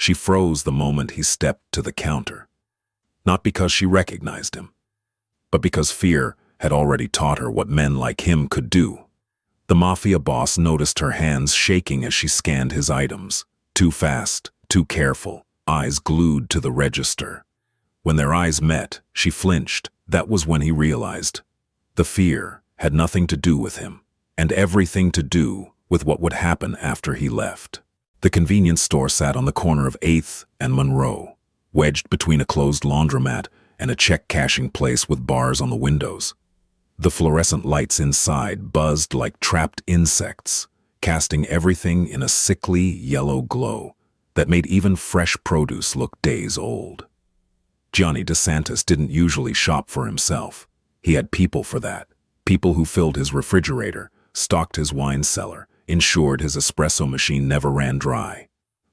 She froze the moment he stepped to the counter. Not because she recognized him, but because fear had already taught her what men like him could do. The Mafia boss noticed her hands shaking as she scanned his items. Too fast, too careful, eyes glued to the register. When their eyes met, she flinched. That was when he realized. The fear had nothing to do with him, and everything to do with what would happen after he left. The convenience store sat on the corner of 8th and Monroe, wedged between a closed laundromat and a check-cashing place with bars on the windows. The fluorescent lights inside buzzed like trapped insects, casting everything in a sickly yellow glow that made even fresh produce look days old. Johnny DeSantis didn't usually shop for himself. He had people for that. People who filled his refrigerator, stocked his wine cellar, ensured his espresso machine never ran dry.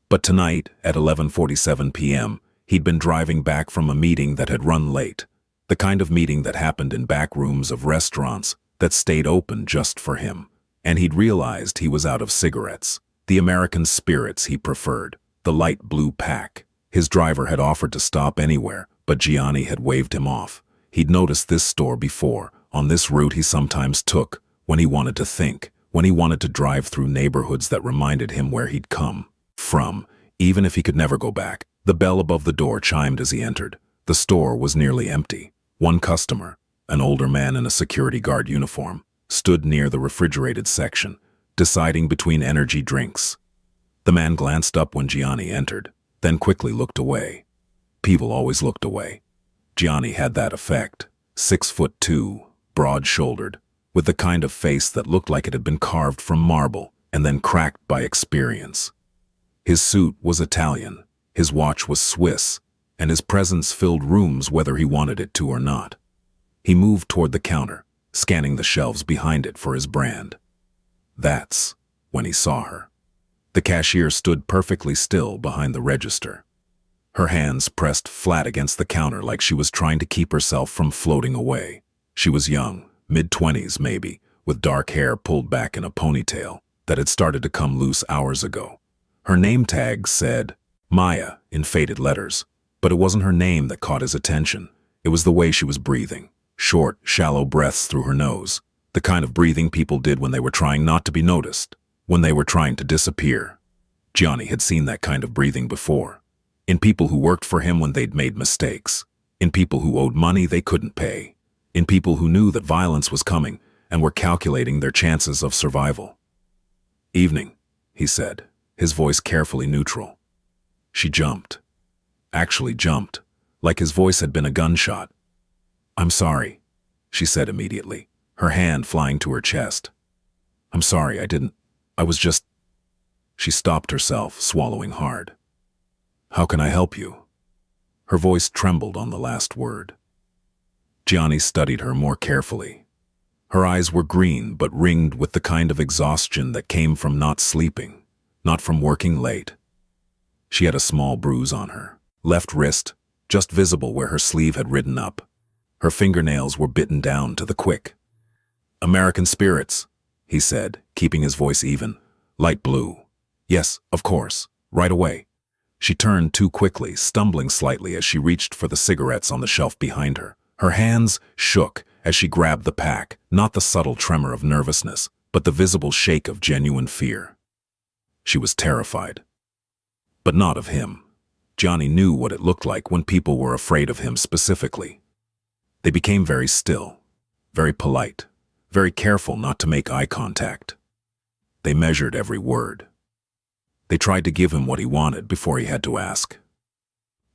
But tonight, at 11:47 p.m., he'd been driving back from a meeting that had run late. The kind of meeting that happened in back rooms of restaurants that stayed open just for him. And he'd realized he was out of cigarettes, the American spirits he preferred, the light blue pack. His driver had offered to stop anywhere, but Gianni had waved him off. He'd noticed this store before, on this route he sometimes took, when he wanted to think, when he wanted to drive through neighborhoods that reminded him where he'd come from, even if he could never go back. The bell above the door chimed as he entered. The store was nearly empty. One customer, an older man in a security guard uniform, stood near the refrigerated section, deciding between energy drinks. The man glanced up when Gianni entered, then quickly looked away. People always looked away. Gianni had that effect. 6'2", broad-shouldered, with the kind of face that looked like it had been carved from marble and then cracked by experience. His suit was Italian, his watch was Swiss, and his presence filled rooms whether he wanted it to or not. He moved toward the counter, scanning the shelves behind it for his brand. That's when he saw her. The cashier stood perfectly still behind the register. Her hands pressed flat against the counter like she was trying to keep herself from floating away. She was young, mid-20s maybe, with dark hair pulled back in a ponytail that had started to come loose hours ago. Her name tag said Maya in faded letters, but it wasn't her name that caught his attention. It was the way she was breathing. Short, shallow breaths through her nose, the kind of breathing people did when they were trying not to be noticed, when they were trying to disappear. Gianni had seen that kind of breathing before. In people who worked for him when they'd made mistakes. In people who owed money they couldn't pay. In people who knew that violence was coming and were calculating their chances of survival. "Evening," he said, his voice carefully neutral. She jumped. Actually jumped, like his voice had been a gunshot. "I'm sorry," she said immediately, her hand flying to her chest. "I'm sorry, I was just—" She stopped herself, swallowing hard. "How can I help you?" Her voice trembled on the last word. Gianni studied her more carefully. Her eyes were green but ringed with the kind of exhaustion that came from not sleeping, not from working late. She had a small bruise on her left wrist, just visible where her sleeve had ridden up. Her fingernails were bitten down to the quick. "American spirits," he said, keeping his voice even. "Light blue." "Yes, of course. Right away." She turned too quickly, stumbling slightly as she reached for the cigarettes on the shelf behind her. Her hands shook as she grabbed the pack, not the subtle tremor of nervousness, but the visible shake of genuine fear. She was terrified. But not of him. Gianni knew what it looked like when people were afraid of him specifically. They became very still, very polite, very careful not to make eye contact. They measured every word. They tried to give him what he wanted before he had to ask.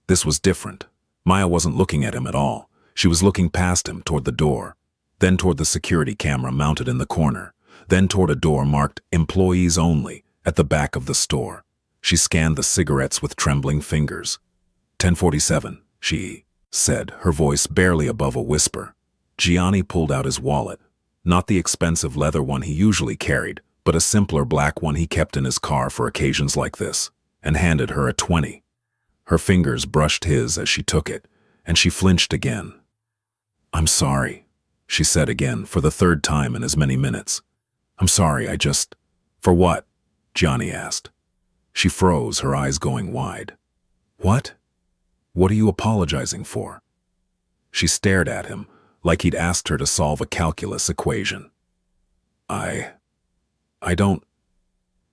This was different. Maya wasn't looking at him at all. She was looking past him toward the door, then toward the security camera mounted in the corner, then toward a door marked "Employees Only" at the back of the store. She scanned the cigarettes with trembling fingers. 10:47, she said, her voice barely above a whisper. Gianni pulled out his wallet, not the expensive leather one he usually carried, but a simpler black one he kept in his car for occasions like this, and handed her a 20. Her fingers brushed his as she took it, and she flinched again. "I'm sorry," she said again for the third time in as many minutes. "I'm sorry, "For what?" Gianni asked. She froze, her eyes going wide. What? What are you apologizing for? She stared at him, like he'd asked her to solve a calculus equation. I don't.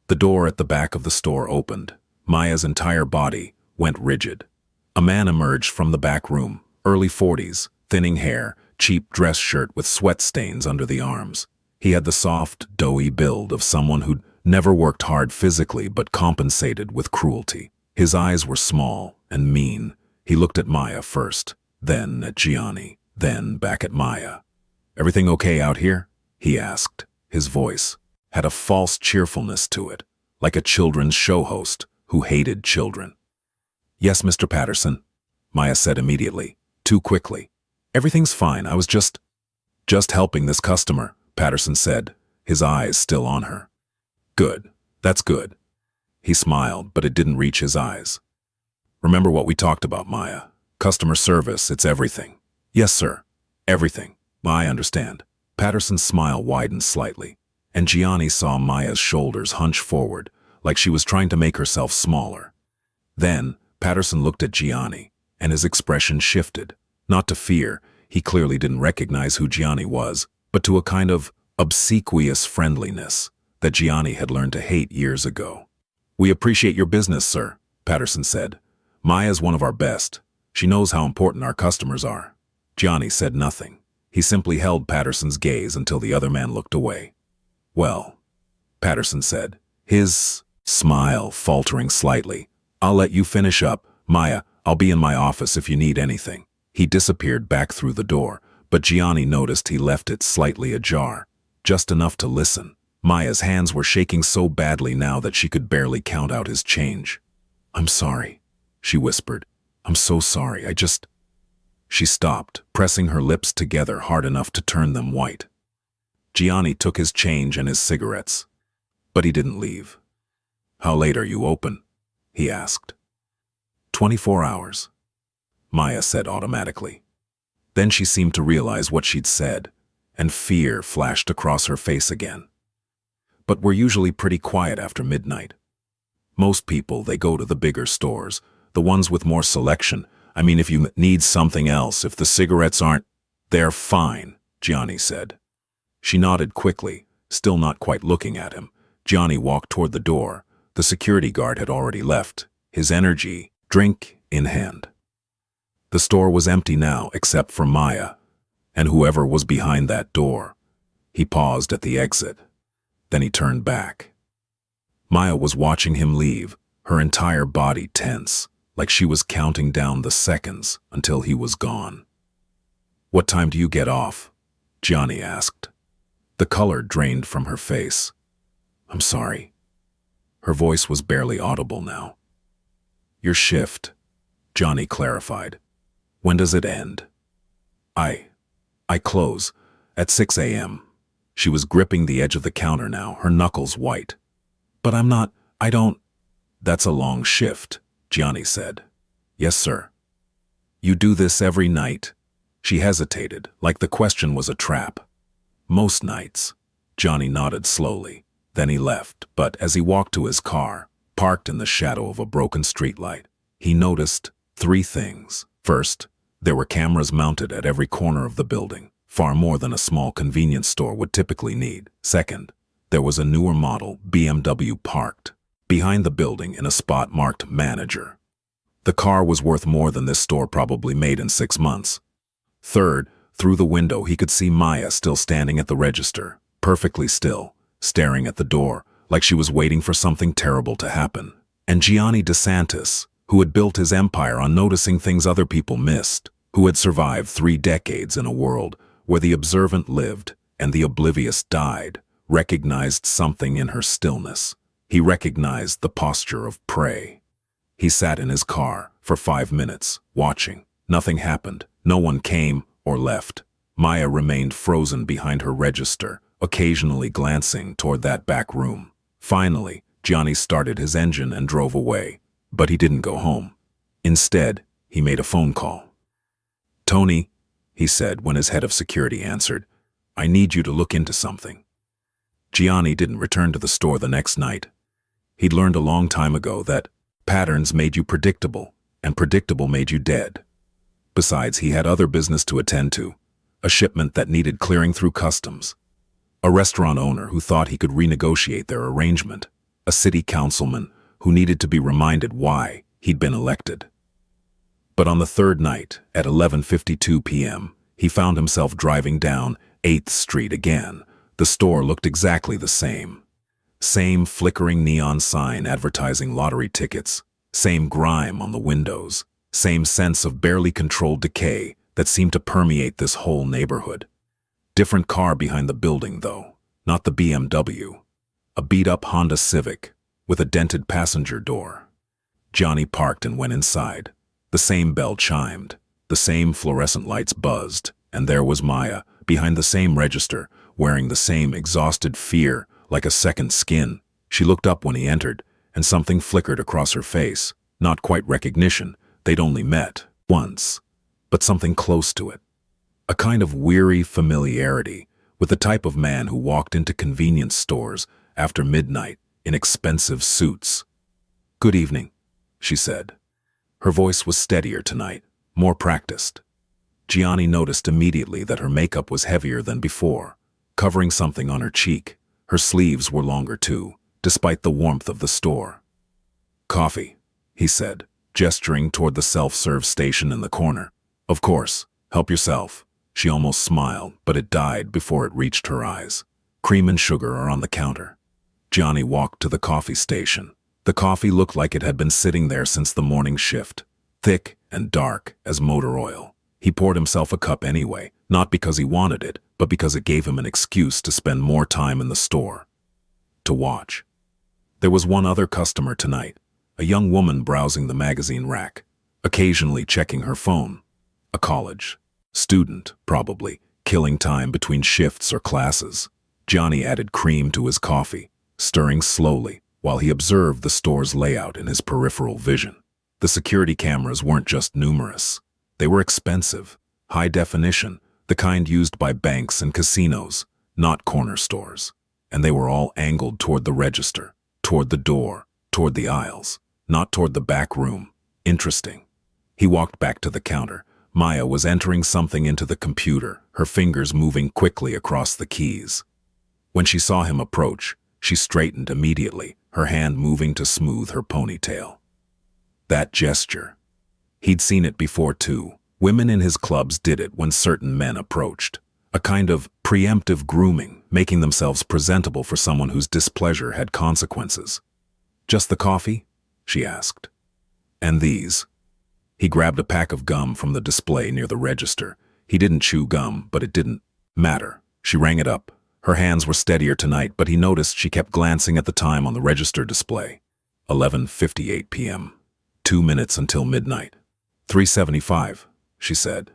The door at the back of the store opened. Maya's entire body went rigid. A man emerged from the back room, early 40s, thinning hair, cheap dress shirt with sweat stains under the arms. He had the soft, doughy build of someone who'd never worked hard physically but compensated with cruelty. His eyes were small and mean. He looked at Maya first, then at Gianni, then back at Maya. "Everything okay out here?" he asked. His voice had a false cheerfulness to it, like a children's show host who hated children. "Yes, Mr. Patterson," Maya said immediately, too quickly. "Everything's fine. I was just helping this customer," Patterson said, his eyes still on her. "Good. That's good." He smiled, but it didn't reach his eyes. "Remember what we talked about, Maya. Customer service, it's everything." "Yes, sir. Everything. I understand." Patterson's smile widened slightly, and Gianni saw Maya's shoulders hunch forward, like she was trying to make herself smaller. Then, Patterson looked at Gianni, and his expression shifted. Not to fear, he clearly didn't recognize who Gianni was, but to a kind of obsequious friendliness that Gianni had learned to hate years ago. "We appreciate your business, sir," Patterson said. "Maya's one of our best. She knows how important our customers are." Gianni said nothing. He simply held Patterson's gaze until the other man looked away. "Well," Patterson said, his smile faltering slightly, "I'll let you finish up. Maya, I'll be in my office if you need anything." He disappeared back through the door, but Gianni noticed he left it slightly ajar, just enough to listen. Maya's hands were shaking so badly now that she could barely count out his change. "I'm sorry," she whispered. "I'm so sorry. She stopped, pressing her lips together hard enough to turn them white. Gianni took his change and his cigarettes, but he didn't leave. "How late are you open?" he asked. 24 hours, Maya said automatically. Then she seemed to realize what she'd said, and fear flashed across her face again. "But we're usually pretty quiet after midnight. Most people, they go to the bigger stores, the ones with more selection. I mean, if you need something else, if the cigarettes aren't..." "They're fine," Gianni said. She nodded quickly, still not quite looking at him. Gianni walked toward the door. The security guard had already left, his energy, drink in hand. The store was empty now, except for Maya, and whoever was behind that door. He paused at the exit. Then he turned back. Maya was watching him leave, her entire body tense, like she was counting down the seconds until he was gone. "What time do you get off?" Gianni asked. The color drained from her face. "I'm sorry." Her voice was barely audible now. "Your shift," Gianni clarified. "When does it end?" I close at 6 a.m. She was gripping the edge of the counter now, her knuckles white. "But I don't..." "That's a long shift," Gianni said. "Yes, sir." "You do this every night?" She hesitated, like the question was a trap. "Most nights." Gianni nodded slowly. Then he left, but as he walked to his car, parked in the shadow of a broken streetlight, he noticed 3 things. First, there were cameras mounted at every corner of the building, far more than a small convenience store would typically need. Second, there was a newer model BMW parked behind the building in a spot marked manager. The car was worth more than this store probably made in 6 months. Third, through the window he could see Maya still standing at the register, perfectly still, staring at the door, like she was waiting for something terrible to happen. And Gianni DeSantis, who had built his empire on noticing things other people missed, who had survived 3 decades in a world where the observant lived and the oblivious died, recognized something in her stillness. He recognized the posture of prey. He sat in his car for 5 minutes, watching. Nothing happened. No one came or left. Maya remained frozen behind her register, occasionally glancing toward that back room. Finally, Gianni started his engine and drove away. But he didn't go home. Instead, he made a phone call. "Tony," he said when his head of security answered, "I need you to look into something." Gianni didn't return to the store the next night. He'd learned a long time ago that patterns made you predictable, and predictable made you dead. Besides, he had other business to attend to, a shipment that needed clearing through customs, a restaurant owner who thought he could renegotiate their arrangement, a city councilman who needed to be reminded why he'd been elected. But on the third night, at 11:52 p.m., he found himself driving down 8th Street again. The store looked exactly the same. Same flickering neon sign advertising lottery tickets, same grime on the windows, same sense of barely controlled decay that seemed to permeate this whole neighborhood. Different car behind the building, though, not the BMW. A beat-up Honda Civic with a dented passenger door. Johnny parked and went inside. The same bell chimed, the same fluorescent lights buzzed, and there was Maya, behind the same register, wearing the same exhausted fear, like a second skin. She looked up when he entered, and something flickered across her face. Not quite recognition, they'd only met once, but something close to it. A kind of weary familiarity with the type of man who walked into convenience stores after midnight in expensive suits. "Good evening," she said. Her voice was steadier tonight, more practiced. Gianni noticed immediately that her makeup was heavier than before, covering something on her cheek. Her sleeves were longer too, despite the warmth of the store. "Coffee," he said, gesturing toward the self-serve station in the corner. "Of course, help yourself." She almost smiled, but it died before it reached her eyes. "Cream and sugar are on the counter." Johnny walked to the coffee station. The coffee looked like it had been sitting there since the morning shift, thick and dark as motor oil. He poured himself a cup anyway, not because he wanted it, but because it gave him an excuse to spend more time in the store. To watch. There was one other customer tonight, a young woman browsing the magazine rack, occasionally checking her phone. A college student, probably, killing time between shifts or classes. Johnny added cream to his coffee, stirring slowly, while he observed the store's layout in his peripheral vision. The security cameras weren't just numerous. They were expensive, high definition, the kind used by banks and casinos, not corner stores. And they were all angled toward the register, toward the door, toward the aisles, not toward the back room. Interesting. He walked back to the counter. Maya was entering something into the computer, her fingers moving quickly across the keys. When she saw him approach, she straightened immediately, her hand moving to smooth her ponytail. That gesture. He'd seen it before too. Women in his clubs did it when certain men approached. A kind of preemptive grooming, making themselves presentable for someone whose displeasure had consequences. "Just the coffee?" she asked. "And these?" He grabbed a pack of gum from the display near the register. He didn't chew gum, but it didn't matter. She rang it up. Her hands were steadier tonight, but he noticed she kept glancing at the time on the register display. 11:58 p.m. 2 minutes until midnight. "375, she said.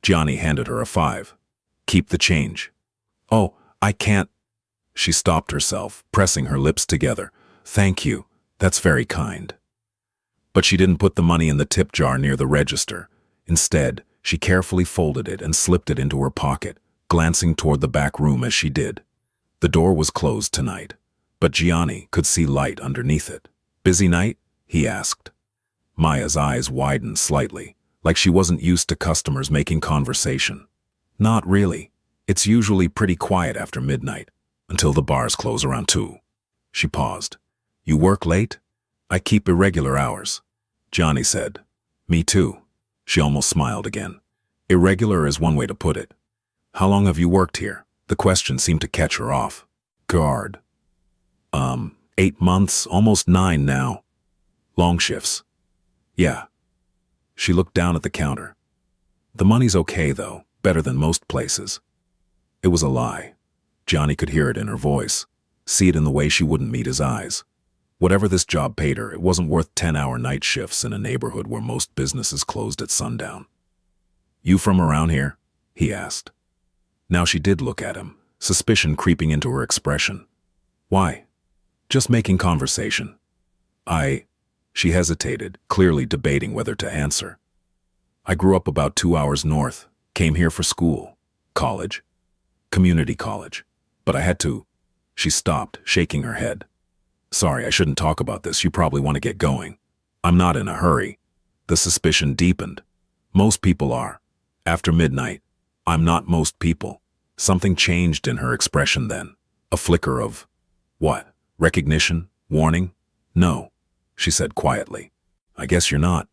Johnny handed her a 5. "Keep the change." "Oh, I can't." She stopped herself, pressing her lips together. "Thank you. That's very kind." But she didn't put the money in the tip jar near the register. Instead, she carefully folded it and slipped it into her pocket, glancing toward the back room as she did. The door was closed tonight, but Gianni could see light underneath it. "Busy night?" he asked. Maya's eyes widened slightly, like she wasn't used to customers making conversation. "Not really. It's usually pretty quiet after midnight, until the bars close around 2. She paused. "You work late?" "I keep irregular hours," Johnny said. "Me too." She almost smiled again. "Irregular is one way to put it. How long have you worked here?" The question seemed to catch her off. "Guard. 8 months, almost 9 now." "Long shifts?" "Yeah." She looked down at the counter. "The money's okay, though, better than most places." It was a lie. Johnny could hear it in her voice, see it in the way she wouldn't meet his eyes. Whatever this job paid her, it wasn't worth 10-hour night shifts in a neighborhood where most businesses closed at sundown. "You from around here?" he asked. Now she did look at him, suspicion creeping into her expression. "Why?" "Just making conversation." She hesitated, clearly debating whether to answer. "I grew up about 2 hours north, came here for school. College. Community college. But I had to." She stopped, shaking her head. "Sorry, I shouldn't talk about this. You probably want to get going." "I'm not in a hurry." The suspicion deepened. Most people are. After midnight. I'm not most people. Something changed in her expression then. A flicker of, what? Recognition? Warning? No, she said quietly. I guess you're not.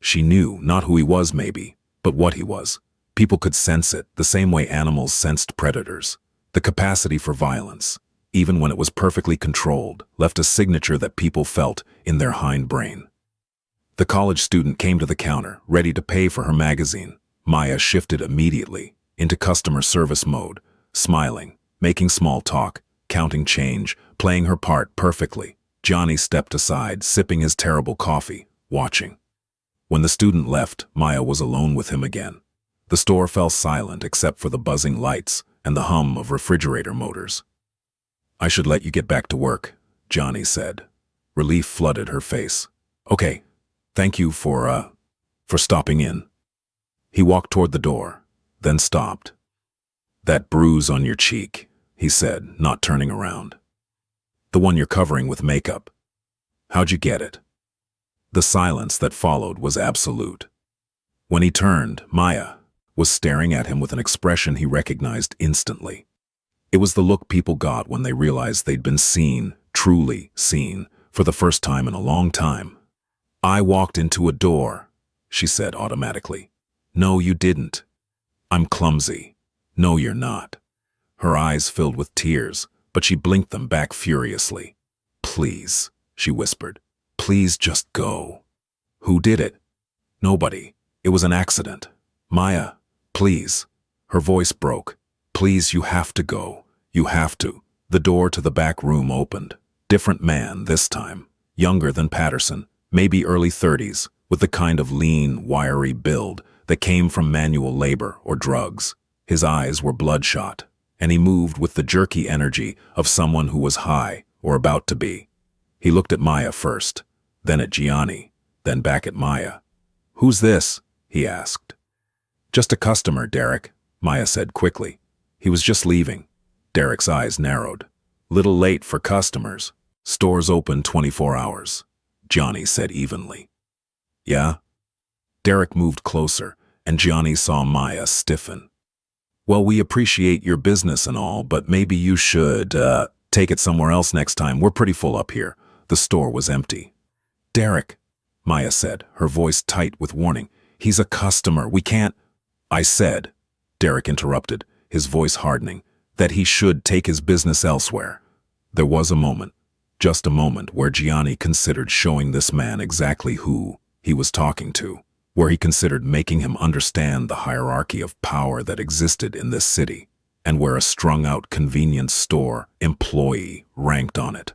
She knew not who he was maybe, but what he was. People could sense it the same way animals sensed predators. The capacity for violence, even when it was perfectly controlled, left a signature that people felt in their hindbrain. The college student came to the counter, ready to pay for her magazine. Maya shifted immediately into customer service mode, smiling, making small talk, counting change, playing her part perfectly. Johnny stepped aside, sipping his terrible coffee, watching. When the student left, Maya was alone with him again. The store fell silent except for the buzzing lights and the hum of refrigerator motors. I should let you get back to work, Johnny said. Relief flooded her face. Okay, thank you for stopping in. He walked toward the door, then stopped. That bruise on your cheek, he said, not turning around. The one you're covering with makeup. How'd you get it? The silence that followed was absolute. When he turned, Maya was staring at him with an expression he recognized instantly. It was the look people got when they realized they'd been seen, truly seen, for the first time in a long time. I walked into a door, she said automatically. No, you didn't. I'm clumsy. No, you're not. Her eyes filled with tears, but she blinked them back furiously. Please, she whispered. Please just go. Who did it? Nobody. It was an accident. Maya, please. Her voice broke. Please, you have to go. You have to. The door to the back room opened. Different man this time. Younger than Patterson, maybe early 30s, with the kind of lean, wiry build that came from manual labor or drugs. His eyes were bloodshot, and he moved with the jerky energy of someone who was high or about to be. He looked at Maya first, then at Gianni, then back at Maya. Who's this? He asked. Just a customer, Derek, Maya said quickly. He was just leaving. Derek's eyes narrowed. Little late for customers. Stores open 24 hours, Johnny said evenly. Yeah? Derek moved closer, and Johnny saw Maya stiffen. Well, we appreciate your business and all, but maybe you should, take it somewhere else next time. We're pretty full up here. The store was empty. Derek, Maya said, her voice tight with warning. He's a customer. We can't. I said, Derek interrupted, his voice hardening, that he should take his business elsewhere. There was a moment, just a moment, where Gianni considered showing this man exactly who he was talking to, where he considered making him understand the hierarchy of power that existed in this city, and where a strung-out convenience store employee ranked on it.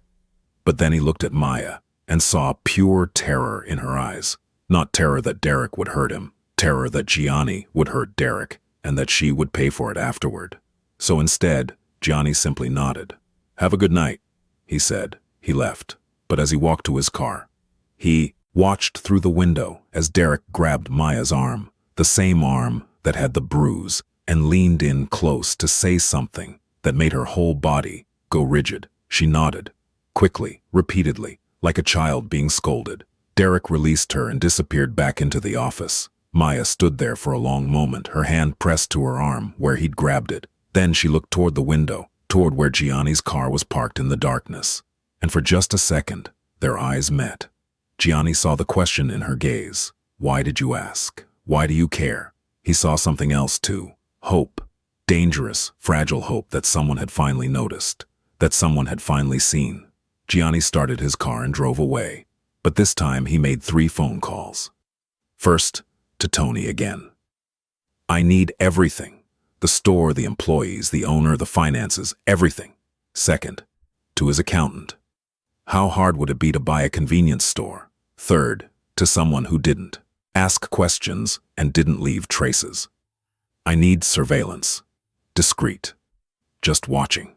But then he looked at Maya and saw pure terror in her eyes. Not terror that Derek would hurt him, terror that Gianni would hurt Derek, and that she would pay for it afterward. So instead, Gianni simply nodded. Have a good night, he said. He left, but as he walked to his car, he watched through the window as Derek grabbed Maya's arm, the same arm that had the bruise, and leaned in close to say something that made her whole body go rigid. She nodded, quickly, repeatedly, like a child being scolded. Derek released her and disappeared back into the office. Maya stood there for a long moment, her hand pressed to her arm where he'd grabbed it. Then she looked toward the window, toward where Gianni's car was parked in the darkness. And for just a second, their eyes met. Gianni saw the question in her gaze. Why did you ask? Why do you care? He saw something else too. Hope. Dangerous, fragile hope that someone had finally noticed, that someone had finally seen. Gianni started his car and drove away. But this time he made 3 phone calls. First, to Tony again. I need everything. The store, the employees, the owner, the finances, everything. Second, to his accountant. How hard would it be to buy a convenience store? Third, to someone who didn't ask questions and didn't leave traces. I need surveillance. Discreet. Just watching.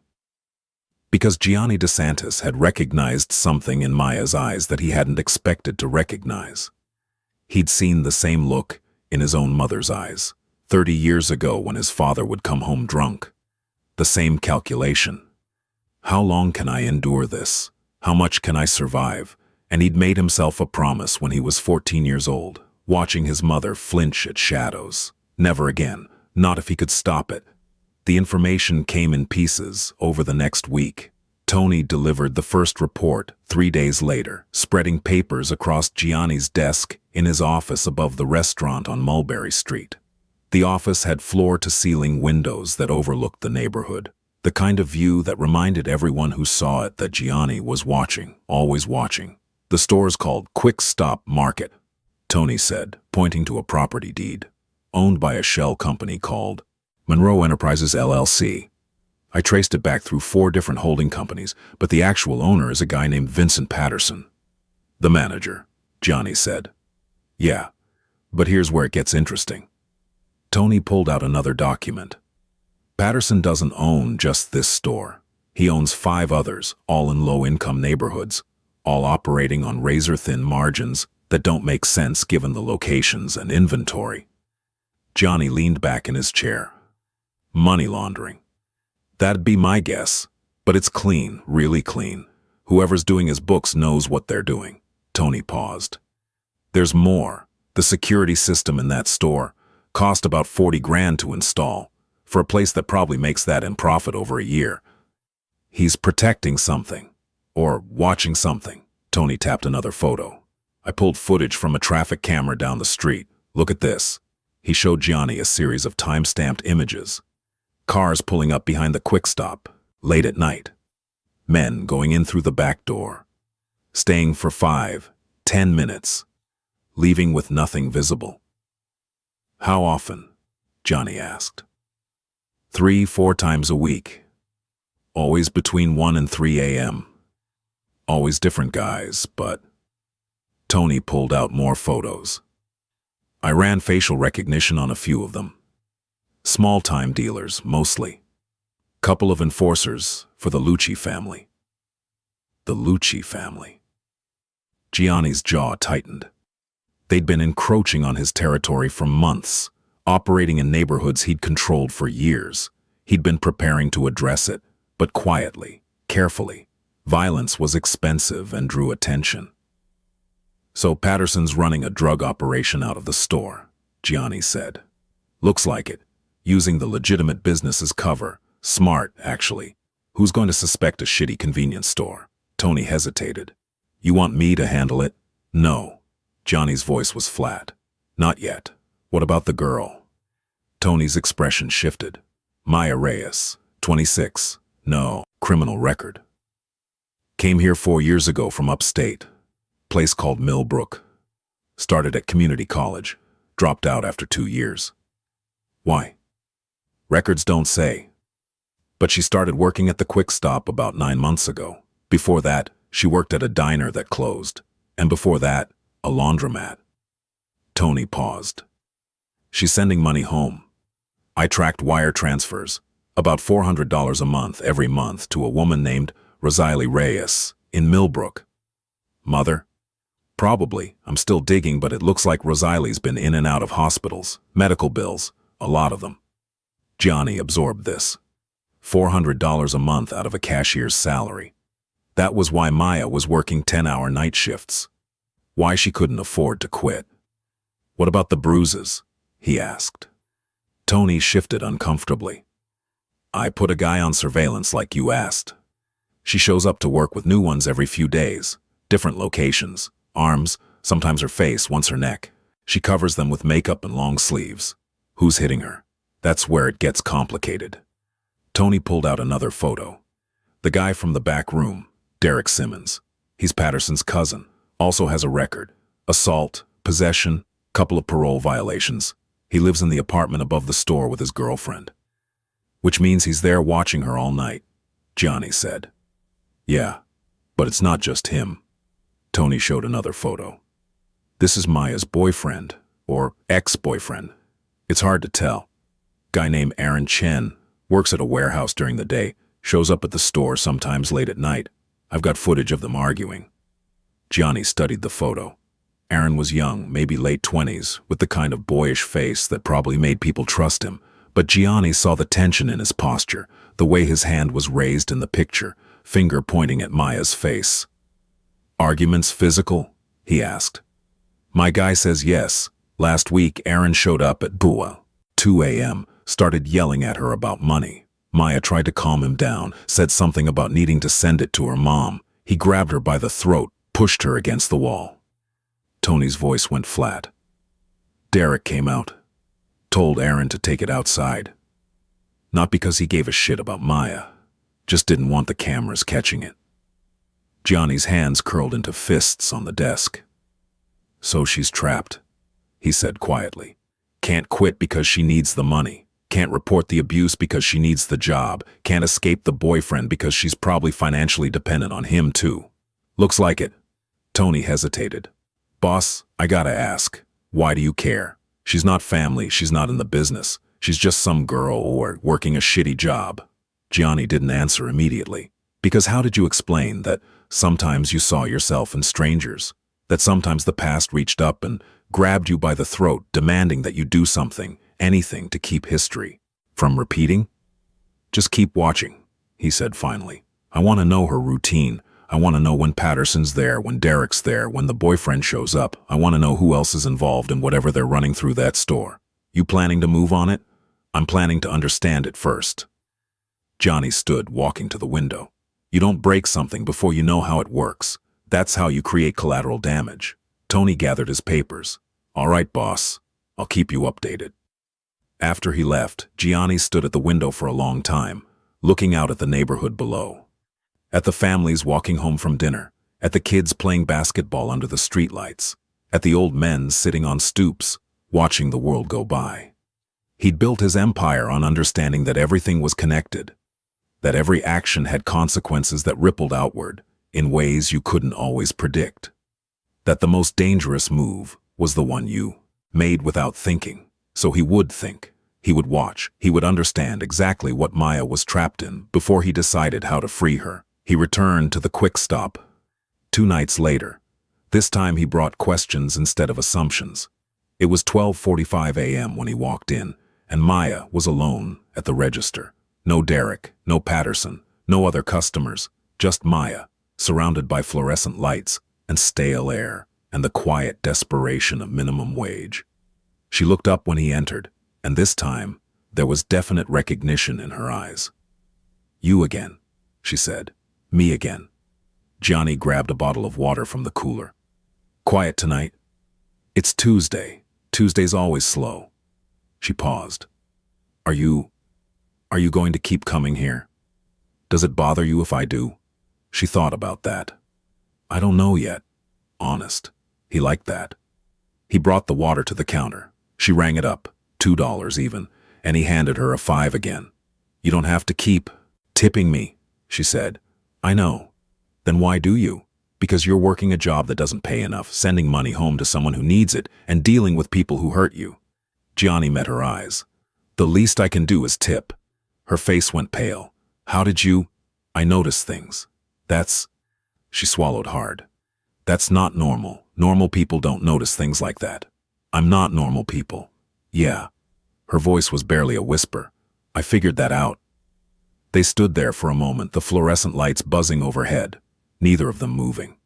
Because Gianni DeSantis had recognized something in Maya's eyes that he hadn't expected to recognize. He'd seen the same look in his own mother's eyes, 30 years ago when his father would come home drunk. The same calculation. How long can I endure this? How much can I survive? And he'd made himself a promise when he was 14 years old. watching his mother flinch at shadows. Never again, not if he could stop it. The information came in pieces over the next week. Tony delivered the first report 3 days later, spreading papers across Gianni's desk in his office above the restaurant on Mulberry Street. The office had floor-to-ceiling windows that overlooked the neighborhood, the kind of view that reminded everyone who saw it that Gianni was watching, always watching. "The store's called Quick Stop Market," Tony said, pointing to a property deed, owned by a shell company called Monroe Enterprises LLC. I traced it back through 4 different holding companies, but the actual owner is a guy named Vincent Patterson. "The manager," Gianni said. "Yeah, but here's where it gets interesting." Tony pulled out another document. Patterson doesn't own just this store. He owns 5 others, all in low-income neighborhoods, all operating on razor-thin margins that don't make sense given the locations and inventory. Gianni leaned back in his chair. "Money laundering. That'd be my guess, but it's clean, really clean. Whoever's doing his books knows what they're doing." Tony paused. "There's more. The security system in that store cost about 40 grand to install, for a place that probably makes that in profit over a year. He's protecting something, or watching something." Tony tapped another photo. "I pulled footage from a traffic camera down the street. Look at this." He showed Gianni a series of time-stamped images. Cars pulling up behind the Quick Stop, late at night. Men going in through the back door, staying for 5, 10 minutes, leaving with nothing visible. "How often?" Gianni asked. 3, 4 times a week. Always between 1 and 3 a.m. Always different guys, but..." Tony pulled out more photos. "I ran facial recognition on a few of them. Small-time dealers, mostly. Couple of enforcers for the Lucci family." The Lucci family. Gianni's jaw tightened. They'd been encroaching on his territory for months, operating in neighborhoods he'd controlled for years. He'd been preparing to address it, but quietly, carefully. Violence was expensive and drew attention. "So Patterson's running a drug operation out of the store," Gianni said. "Looks like it. Using the legitimate business as cover. Smart, actually. Who's going to suspect a shitty convenience store?" Tony hesitated. "You want me to handle it?" "No." Gianni's voice was flat. "Not yet. What about the girl?" Tony's expression shifted. "Maya Reyes, 26. No, criminal record. Came here 4 years ago from upstate. Place called Millbrook. Started at community college. Dropped out after 2 years. Why?" "Records don't say. But she started working at the Quick Stop about 9 months ago. Before that, she worked at a diner that closed. And before that, a laundromat." Tony paused. "She's sending money home. I tracked wire transfers, about $400 a month every month to a woman named Rosalie Reyes in Millbrook." "Mother?" "Probably. I'm still digging, but it looks like Rosalie's been in and out of hospitals, medical bills, a lot of them." Gianni absorbed this. $400 a month out of a cashier's salary. That was why Maya was working 10-hour night shifts. Why she couldn't afford to quit. "What about the bruises?" he asked. Tony shifted uncomfortably. "I put a guy on surveillance like you asked. She shows up to work with new ones every few days, different locations, arms, sometimes her face, once her neck. She covers them with makeup and long sleeves. Who's hitting her? That's where it gets complicated." Tony pulled out another photo. The guy from the back room, Derek Simmons. He's Patterson's cousin. Also has a record. Assault, possession, couple of parole violations. He lives in the apartment above the store with his girlfriend. "Which means he's there watching her all night," Gianni said. "Yeah, but it's not just him." Tony showed another photo. "This is Maya's boyfriend, or ex-boyfriend. It's hard to tell. Guy named Aaron Chen, works at a warehouse during the day, shows up at the store sometimes late at night. I've got footage of them arguing." Gianni studied the photo. Aaron was young, maybe late 20s, with the kind of boyish face that probably made people trust him. But Gianni saw the tension in his posture, the way his hand was raised in the picture, finger pointing at Maya's face. "Arguments physical?" he asked. "My guy says yes. Last week, Aaron showed up at 2 a.m., started yelling at her about money. Maya tried to calm him down, said something about needing to send it to her mom. He grabbed her by the throat, pushed her against the wall. Tony's voice went flat. Derek came out, told Aaron to take it outside. Not because he gave a shit about Maya, just didn't want the cameras catching it. Johnny's hands curled into fists on the desk. So she's trapped, he said quietly. Can't quit because she needs the money. Can't report the abuse because she needs the job. Can't escape the boyfriend because she's probably financially dependent on him too. Looks like it. Tony hesitated. Boss, I gotta ask, why do you care? She's not family, she's not in the business. She's just some girl or working a shitty job. Johnny didn't answer immediately. Because how did you explain that sometimes you saw yourself in strangers? That sometimes the past reached up and grabbed you by the throat, demanding that you do something, anything to keep history from repeating? Just keep watching, he said finally. I want to know her routine. I want to know when Patterson's there, when Derek's there, when the boyfriend shows up. I want to know who else is involved in whatever they're running through that store. You planning to move on it? I'm planning to understand it first. Johnny stood, walking to the window. You don't break something before you know how it works. That's how you create collateral damage. Tony gathered his papers. All right, boss. I'll keep you updated. After he left, Gianni stood at the window for a long time, looking out at the neighborhood below. At the families walking home from dinner, at the kids playing basketball under the streetlights, at the old men sitting on stoops, watching the world go by. He'd built his empire on understanding that everything was connected, that every action had consequences that rippled outward in ways you couldn't always predict, that the most dangerous move was the one you made without thinking. So he would think, he would watch, he would understand exactly what Maya was trapped in before he decided how to free her. He returned to the quick stop 2 nights later. This time he brought questions instead of assumptions. It was 12:45 a.m. when he walked in, and Maya was alone at the register. No Derek, no Patterson, no other customers, just Maya, surrounded by fluorescent lights and stale air and the quiet desperation of minimum wage. She looked up when he entered, and this time there was definite recognition in her eyes. You again, she said. Me again. Johnny grabbed a bottle of water from the cooler. Quiet tonight? It's Tuesday. Tuesday's always slow. She paused. Are you going to keep coming here? Does it bother you if I do? She thought about that. I don't know yet. Honest. He liked that. He brought the water to the counter. She rang it up, $2 even, and he handed her a 5 again. You don't have to keep tipping me, she said. I know. Then why do you? Because you're working a job that doesn't pay enough, sending money home to someone who needs it, and dealing with people who hurt you. Gianni met her eyes. The least I can do is tip. Her face went pale. How did you? I notice things. She swallowed hard. That's not normal. Normal people don't notice things like that. I'm not normal people. Yeah. Her voice was barely a whisper. I figured that out. They stood there for a moment, the fluorescent lights buzzing overhead, neither of them moving.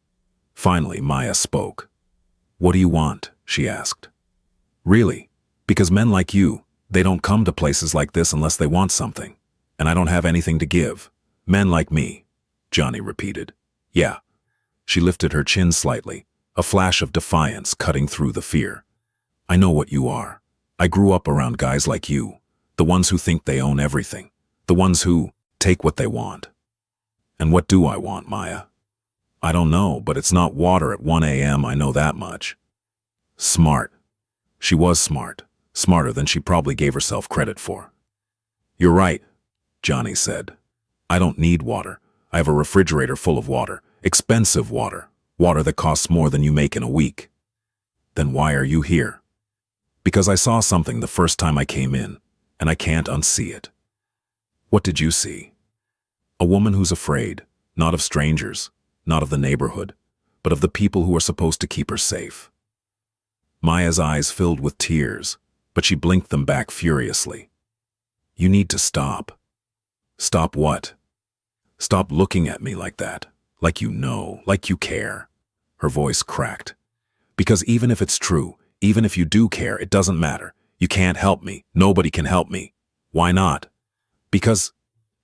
Finally, Maya spoke. What do you want? She asked. Really? Because men like you, they don't come to places like this unless they want something. And I don't have anything to give. Men like me, Johnny repeated. Yeah. She lifted her chin slightly, a flash of defiance cutting through the fear. I know what you are. I grew up around guys like you, the ones who think they own everything, the ones who take what they want. And what do I want, Maya? I don't know, but it's not water at 1 a.m., I know that much. Smart. She was smart, smarter than she probably gave herself credit for. You're right, Johnny said. I don't need water. I have a refrigerator full of water, expensive water, water that costs more than you make in a week. Then why are you here? Because I saw something the first time I came in, and I can't unsee it. What did you see? A woman who's afraid, not of strangers, not of the neighborhood, but of the people who are supposed to keep her safe. Maya's eyes filled with tears, but she blinked them back furiously. You need to stop. Stop what? Stop looking at me like that, like you know, like you care. Her voice cracked. Because even if it's true, Even if you do care, it doesn't matter. You can't help me. Nobody can help me. Why not? Because...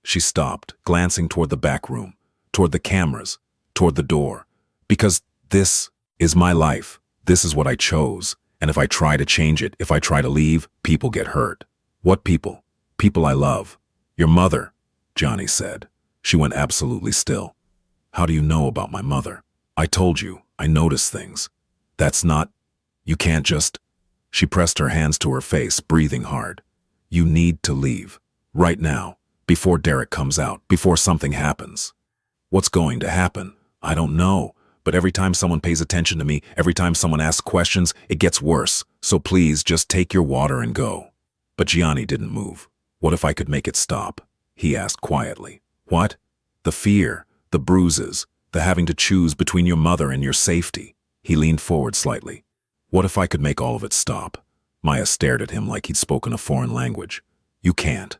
She stopped, glancing toward the back room, toward the cameras, toward the door. Because this is my life. This is what I chose. And if I try to change it, if I try to leave, people get hurt. What people? People I love. Your mother, Johnny said. She went absolutely still. How do you know about my mother? I told you, I notice things. That's not... You can't just... She pressed her hands to her face, breathing hard. You need to leave. Right now. Before Derek comes out. Before something happens. What's going to happen? I don't know. But every time someone pays attention to me, every time someone asks questions, it gets worse. So please, just take your water and go. But Gianni didn't move. What if I could make it stop? He asked quietly. What? The fear, the bruises, the having to choose between your mother and your safety. He leaned forward slightly. What if I could make all of it stop? Maya stared at him like he'd spoken a foreign language. You can't.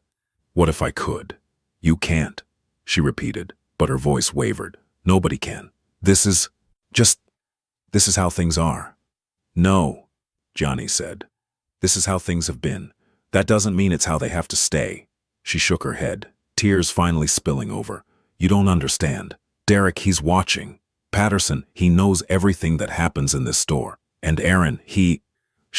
What if I could? You can't, she repeated, but her voice wavered. Nobody can. This is how things are. No, Johnny said. This is how things have been. That doesn't mean it's how they have to stay. She shook her head, tears finally spilling over. You don't understand. Derek, he's watching. Patterson, he knows everything that happens in this store. And Aaron, She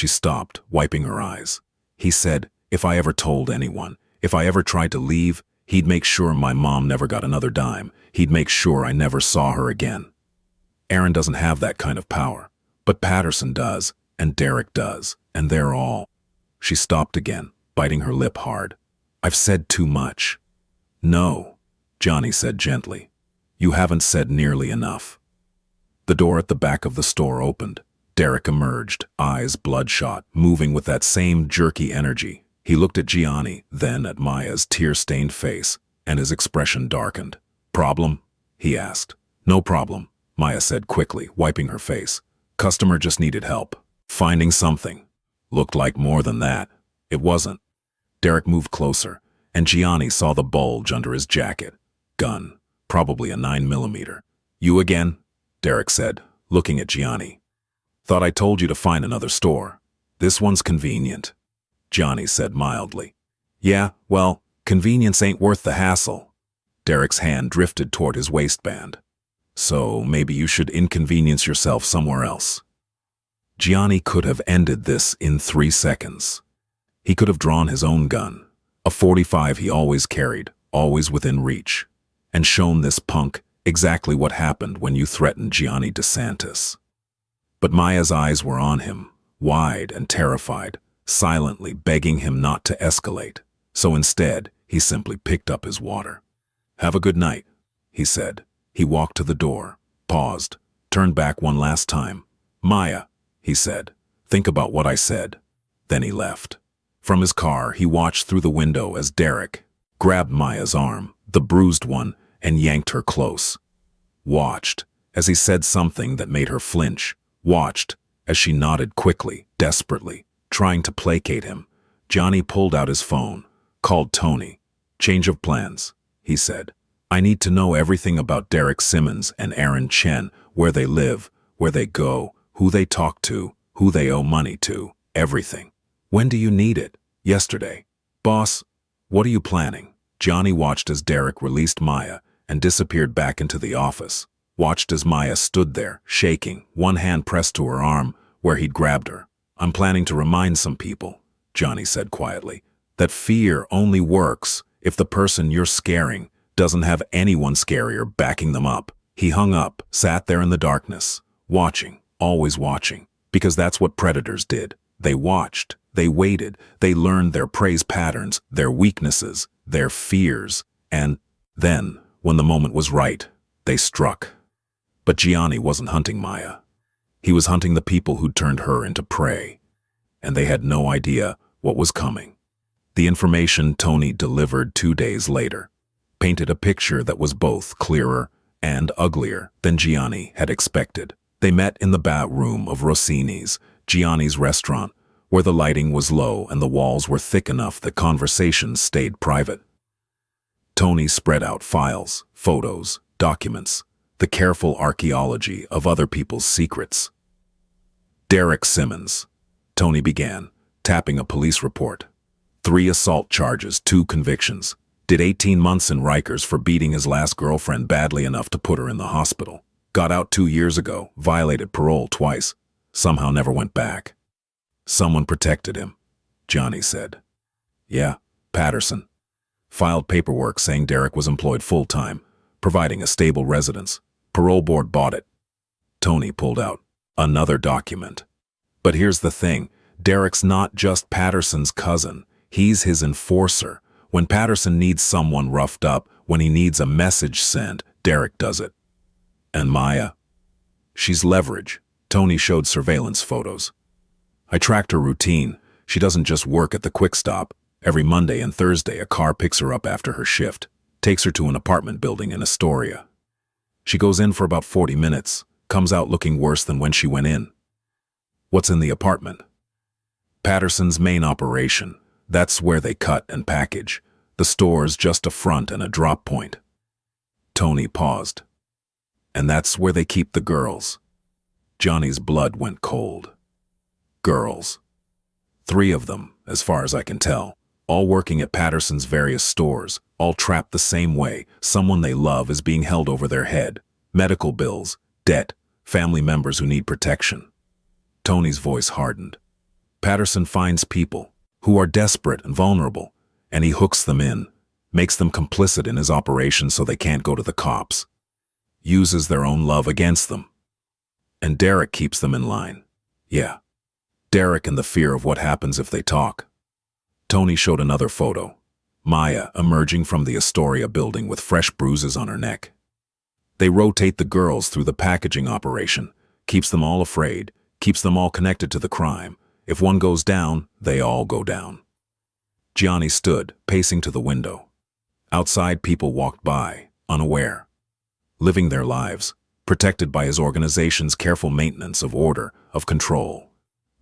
stopped, wiping her eyes. He said, if I ever told anyone, if I ever tried to leave, he'd make sure my mom never got another dime. He'd make sure I never saw her again. Aaron doesn't have that kind of power. But Patterson does, and Derek does, and they're all... She stopped again, biting her lip hard. I've said too much. No, Johnny said gently. You haven't said nearly enough. The door at the back of the store opened. Derek emerged, eyes bloodshot, moving with that same jerky energy. He looked at Gianni, then at Maya's tear-stained face, and his expression darkened. Problem? He asked. No problem, Maya said quickly, wiping her face. Customer just needed help. Finding something. Looked like more than that. It wasn't. Derek moved closer, and Gianni saw the bulge under his jacket. Gun. Probably a 9mm. You again? Derek said, looking at Gianni. Thought I told you to find another store. This one's convenient. Johnny said mildly. Yeah, well, convenience ain't worth the hassle. Derek's hand drifted toward his waistband. So maybe you should inconvenience yourself somewhere else. Gianni could have ended this in 3 seconds. He could have drawn his own gun, a .45 he always carried, always within reach, and shown this punk exactly what happened when you threatened Gianni DeSantis. But Maya's eyes were on him, wide and terrified, silently begging him not to escalate. So instead, he simply picked up his water. Have a good night, he said. He walked to the door, paused, turned back one last time. Maya, he said, think about what I said. Then he left. From his car, he watched through the window as Derek grabbed Maya's arm, the bruised one, and yanked her close. Watched as he said something that made her flinch. Watched as she nodded quickly, desperately, trying to placate him. Johnny pulled out his phone, called Tony. Change of plans, he said. I need to know everything about Derek Simmons and Aaron Chen, where they live, where they go, who they talk to, who they owe money to, everything. When do you need it? Yesterday. Boss, what are you planning? Johnny watched as Derek released Maya and disappeared back into the office. Watched as Maya stood there, shaking, one hand pressed to her arm where he'd grabbed her. I'm planning to remind some people, Johnny said quietly, that fear only works if the person you're scaring doesn't have anyone scarier backing them up. He hung up, sat there in the darkness, watching, always watching, because that's what predators did. They watched, they waited, they learned their prey's patterns, their weaknesses, their fears, and then, when the moment was right, they struck. But Gianni wasn't hunting Maya. He was hunting the people who'd turned her into prey, and they had no idea what was coming. The information Tony delivered 2 days later painted a picture that was both clearer and uglier than Gianni had expected. They met in the back room of Rossini's, Gianni's restaurant, where the lighting was low and the walls were thick enough that conversations stayed private. Tony spread out files, photos, documents, the careful archaeology of other people's secrets. Derek Simmons, Tony began, tapping a police report. 3 assault charges, 2 convictions. Did 18 months in Rikers for beating his last girlfriend badly enough to put her in the hospital. Got out 2 years ago, violated parole twice. Somehow never went back. Someone protected him, Johnny said. Yeah, Patterson. Filed paperwork saying Derek was employed full-time, providing a stable residence. Parole board bought it. Tony pulled out another document. But here's the thing, Derek's not just Patterson's cousin. He's his enforcer. When Patterson needs someone roughed up, when he needs a message sent, Derek does it. And Maya? She's leverage. Tony showed surveillance photos. I tracked her routine. She doesn't just work at the Quick Stop. Every Monday and Thursday, a car picks her up after her shift, takes her to an apartment building in Astoria. She goes in for about 40 minutes, comes out looking worse than when she went in. What's in the apartment? Patterson's main operation. That's where they cut and package. The store's just a front and a drop point. Tony paused. And that's where they keep the girls. Johnny's blood went cold. Girls. 3 of them, as far as I can tell. All working at Patterson's various stores, all trapped the same way. Someone they love is being held over their head. Medical bills, debt, family members who need protection. Tony's voice hardened. Patterson finds people who are desperate and vulnerable, and he hooks them in, makes them complicit in his operation so they can't go to the cops. Uses their own love against them. And Derek keeps them in line. Yeah. Derek and the fear of what happens if they talk. Tony showed another photo. Maya emerging from the Astoria building with fresh bruises on her neck. They rotate the girls through the packaging operation, keeps them all afraid, keeps them all connected to the crime. If one goes down, they all go down. Gianni stood, pacing to the window. Outside, people walked by, unaware, living their lives, protected by his organization's careful maintenance of order, of control.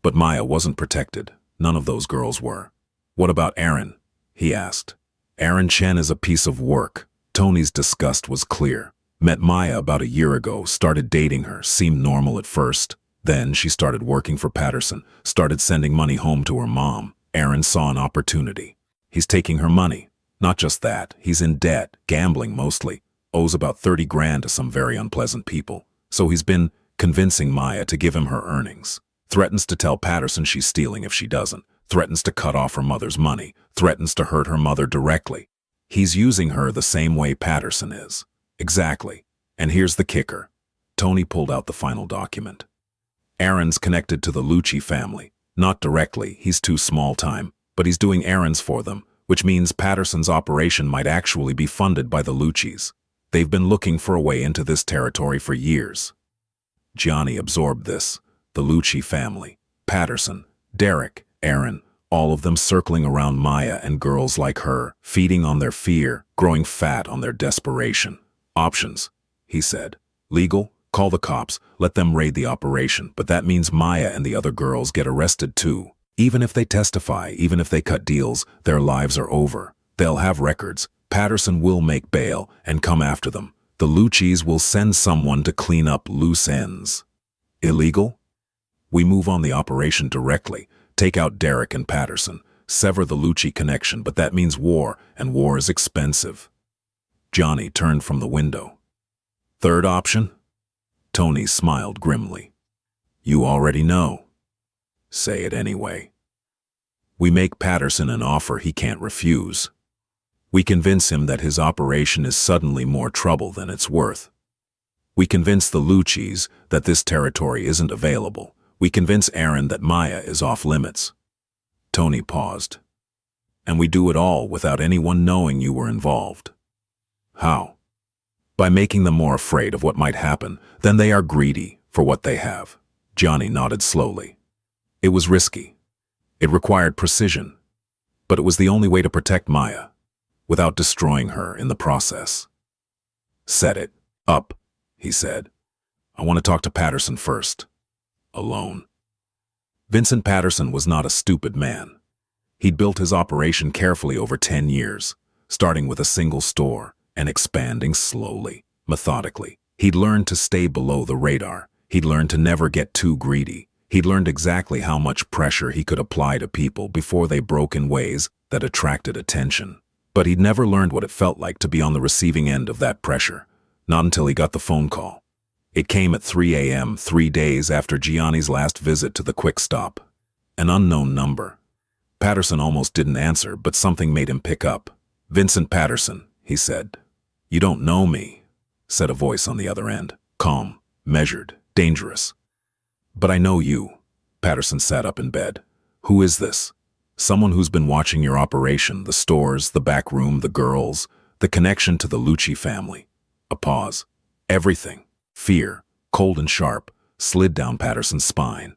But Maya wasn't protected. None of those girls were. What about Aaron? He asked. Aaron Chen is a piece of work. Tony's disgust was clear. Met Maya about a year ago, started dating her, seemed normal at first. Then she started working for Patterson, started sending money home to her mom. Aaron saw an opportunity. He's taking her money. Not just that, he's in debt, gambling mostly, owes about 30 grand to some very unpleasant people. So he's been convincing Maya to give him her earnings. Threatens to tell Patterson she's stealing if she doesn't. Threatens to cut off her mother's money. Threatens to hurt her mother directly. He's using her the same way Patterson is. Exactly. And here's the kicker. Tony pulled out the final document. Aaron's connected to the Lucci family. Not directly, he's too small time, but he's doing errands for them, which means Patterson's operation might actually be funded by the Luccis. They've been looking for a way into this territory for years. Gianni absorbed this. The Lucci family, Patterson, Derek, Aaron, all of them circling around Maya and girls like her, feeding on their fear, growing fat on their desperation. Options, he said. Legal? Call the cops, let them raid the operation, but that means Maya and the other girls get arrested too. Even if they testify, even if they cut deals, their lives are over. They'll have records. Patterson will make bail and come after them. The Luccis will send someone to clean up loose ends. Illegal? We move on the operation directly, take out Derek and Patterson, sever the Lucci connection, but that means war, and war is expensive. Johnny turned from the window. Third option? Tony smiled grimly. You already know. Say it anyway. We make Patterson an offer he can't refuse. We convince him that his operation is suddenly more trouble than it's worth. We convince the Luccis that this territory isn't available. We convince Aaron that Maya is off limits. Tony paused. And we do it all without anyone knowing you were involved. How? By making them more afraid of what might happen. Then they are greedy for what they have. Johnny nodded slowly. It was risky. It required precision. But it was the only way to protect Maya, without destroying her in the process. Set it up, he said. I want to talk to Patterson first. Alone. Vincent Patterson was not a stupid man. He'd built his operation carefully over 10 years, starting with a single store and expanding slowly, methodically. He'd learned to stay below the radar. He'd learned to never get too greedy. He'd learned exactly how much pressure he could apply to people before they broke in ways that attracted attention. But he'd never learned what it felt like to be on the receiving end of that pressure, not until he got the phone call. It came at 3 a.m., 3 days after Gianni's last visit to the quick stop. An unknown number. Patterson almost didn't answer, but something made him pick up. "Vincent Patterson," he said. "You don't know me," said a voice on the other end. Calm, measured, dangerous. "But I know you." Patterson sat up in bed. "Who is this?" "Someone who's been watching your operation, the stores, the back room, the girls, the connection to the Lucci family." A pause. Everything, fear, cold and sharp, slid down Patterson's spine.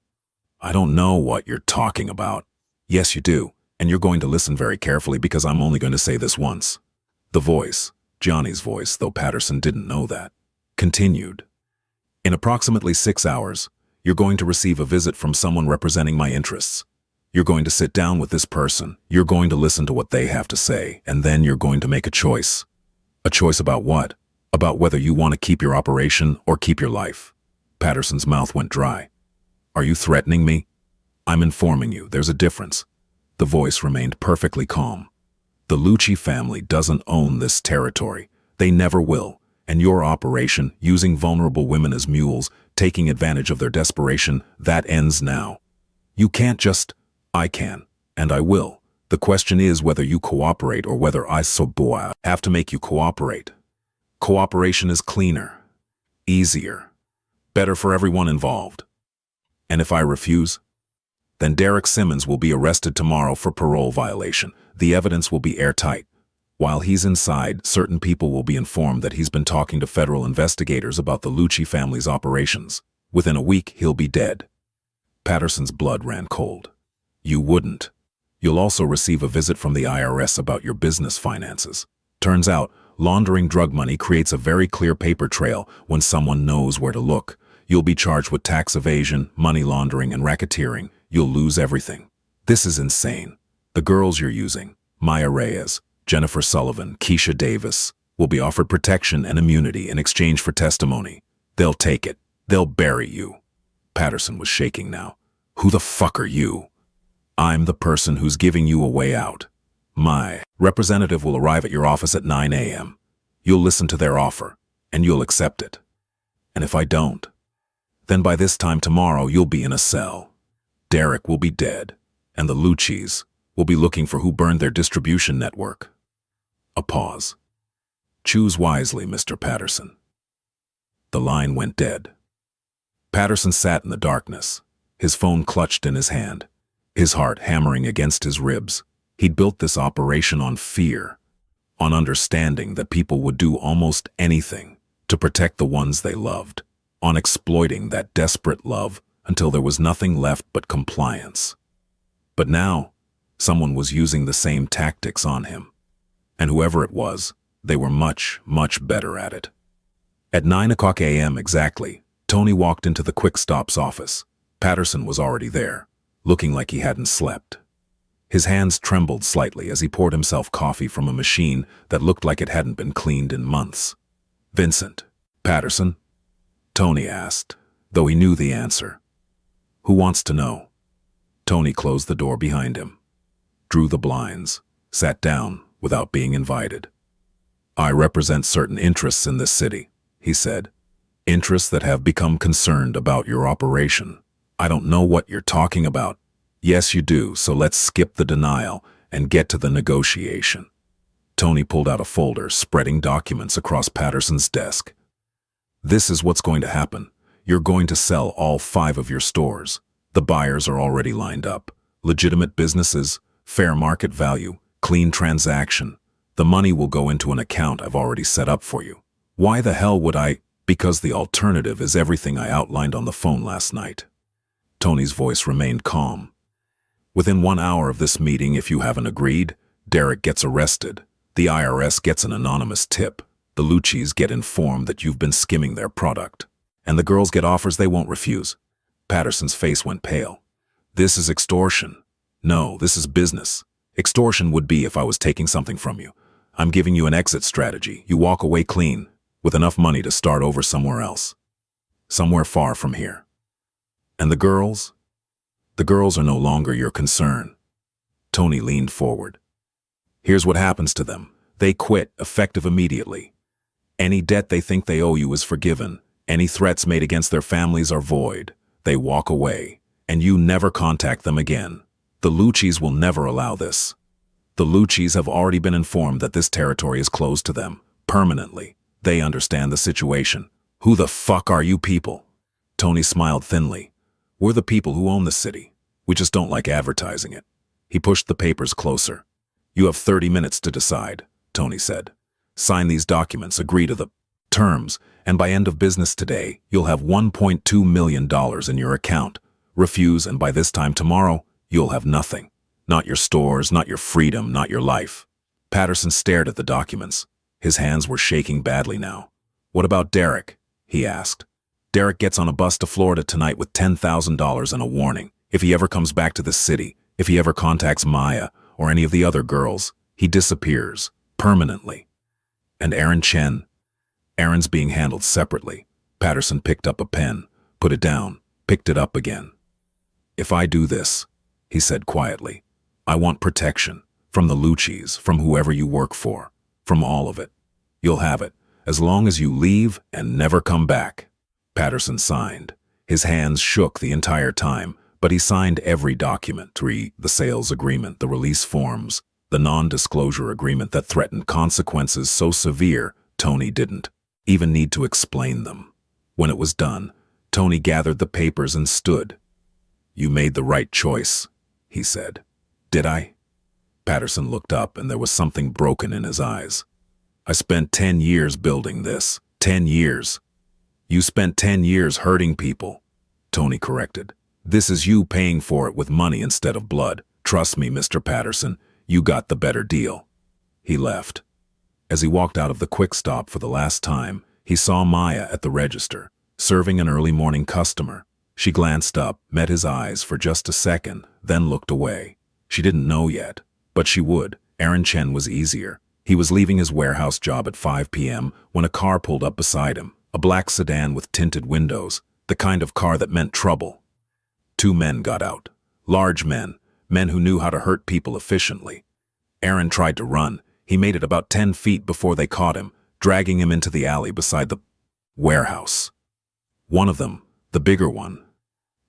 "I don't know what you're talking about." "Yes, you do, and you're going to listen very carefully because I'm only going to say this once." The voice, Johnny's voice, though Patterson didn't know that, continued. "In approximately 6 hours, you're going to receive a visit from someone representing my interests. You're going to sit down with this person, you're going to listen to what they have to say, and then you're going to make a choice." "A choice about what?" "About whether you want to keep your operation or keep your life." Patterson's mouth went dry. "Are you threatening me?" "I'm informing you, there's a difference." The voice remained perfectly calm. "The Lucci family doesn't own this territory. They never will. And your operation, using vulnerable women as mules, taking advantage of their desperation, that ends now. You can't just... I can, and I will. The question is whether you cooperate or whether I have to make you cooperate. Cooperation is cleaner, easier, better for everyone involved. And if I refuse, then Derek Simmons will be arrested tomorrow for parole violation. The evidence will be airtight. While he's inside, certain people will be informed that he's been talking to federal investigators about the Lucci family's operations. Within a week, he'll be dead." Patterson's blood ran cold. "You wouldn't. You'll also receive a visit from the IRS about your business finances. Turns out, laundering drug money creates a very clear paper trail when someone knows where to look. You'll be charged with tax evasion, money laundering, and racketeering. You'll lose everything. This is insane. The girls you're using, Maya Reyes, Jennifer Sullivan, Keisha Davis, will be offered protection and immunity in exchange for testimony. They'll take it. They'll bury you." Patterson was shaking now. "Who the fuck are you?" "I'm the person who's giving you a way out. My representative will arrive at your office at 9 a.m. You'll listen to their offer, and you'll accept it. And if I don't, then by this time tomorrow you'll be in a cell. Derek will be dead, and the Luccis will be looking for who burned their distribution network." A pause. "Choose wisely, Mr. Patterson." The line went dead. Patterson sat in the darkness, his phone clutched in his hand, his heart hammering against his ribs. He'd built this operation on fear, on understanding that people would do almost anything to protect the ones they loved, on exploiting that desperate love until there was nothing left but compliance. But now, someone was using the same tactics on him. And whoever it was, they were much, much better at it. At 9 a.m. exactly, Tony walked into the Quick Stop's office. Patterson was already there, looking like he hadn't slept. His hands trembled slightly as he poured himself coffee from a machine that looked like it hadn't been cleaned in months. "Vincent Patterson?" Tony asked, though he knew the answer. "Who wants to know?" Tony closed the door behind him, drew the blinds, sat down without being invited. "I represent certain interests in this city," he said. "Interests that have become concerned about your operation." "I don't know what you're talking about." "Yes, you do, so let's skip the denial and get to the negotiation." Tony pulled out a folder, spreading documents across Patterson's desk. "This is what's going to happen. You're going to sell all 5 of your stores. The buyers are already lined up. Legitimate businesses, fair market value, clean transaction. The money will go into an account I've already set up for you. Why the hell would I? Because the alternative is everything I outlined on the phone last night." Tony's voice remained calm. "Within 1 hour of this meeting, if you haven't agreed, Derek gets arrested. The IRS gets an anonymous tip. The Luccis get informed that you've been skimming their product. And the girls get offers they won't refuse." Patterson's face went pale. "This is extortion." "No, this is business. Extortion would be if I was taking something from you. I'm giving you an exit strategy. You walk away clean, with enough money to start over somewhere else. Somewhere far from here. And the girls? The girls are no longer your concern. Tony leaned forward. Here's what happens to them. They quit, effective immediately. Any debt they think they owe you is forgiven. Any threats made against their families are void. They walk away, and you never contact them again. The Lucchis will never allow this. The Lucchis have already been informed that this territory is closed to them, permanently. They understand the situation. Who the fuck are you people? Tony smiled thinly. We're the people who own the city. We just don't like advertising it. He pushed the papers closer. You have 30 minutes to decide, Tony said. Sign these documents, agree to the terms, and by end of business today, you'll have $1.2 million in your account. Refuse, and by this time tomorrow, you'll have nothing. Not your stores, not your freedom, not your life. Patterson stared at the documents. His hands were shaking badly now. What about Derek? He asked. Derek gets on a bus to Florida tonight with $10,000 and a warning. If he ever comes back to the city, if he ever contacts Maya or any of the other girls, he disappears, permanently. And Aaron Chen? Aaron's being handled separately. Patterson picked up a pen, put it down, picked it up again. If I do this, he said quietly, I want protection, from the Lucchis, from whoever you work for, from all of it. You'll have it, as long as you leave and never come back. Patterson signed. His hands shook the entire time, but he signed every document, the sales agreement, the release forms, the non-disclosure agreement that threatened consequences so severe Tony didn't even need to explain them. When it was done, Tony gathered the papers and stood. You made the right choice, he said. Did I? Patterson looked up, and there was something broken in his eyes. I spent 10 years building this. 10 years. You spent 10 years hurting people, Tony corrected. This is you paying for it with money instead of blood. Trust me, Mr. Patterson, you got the better deal. He left. As he walked out of the quick stop for the last time, he saw Maya at the register, serving an early morning customer. She glanced up, met his eyes for just a second, then looked away. She didn't know yet, but she would. Aaron Chen was easier. He was leaving his warehouse job at 5 p.m. when a car pulled up beside him, a black sedan with tinted windows, the kind of car that meant trouble. 2 men got out. Large men, men who knew how to hurt people efficiently. Aaron tried to run. He made it about 10 feet before they caught him, dragging him into the alley beside the warehouse. One of them, the bigger one,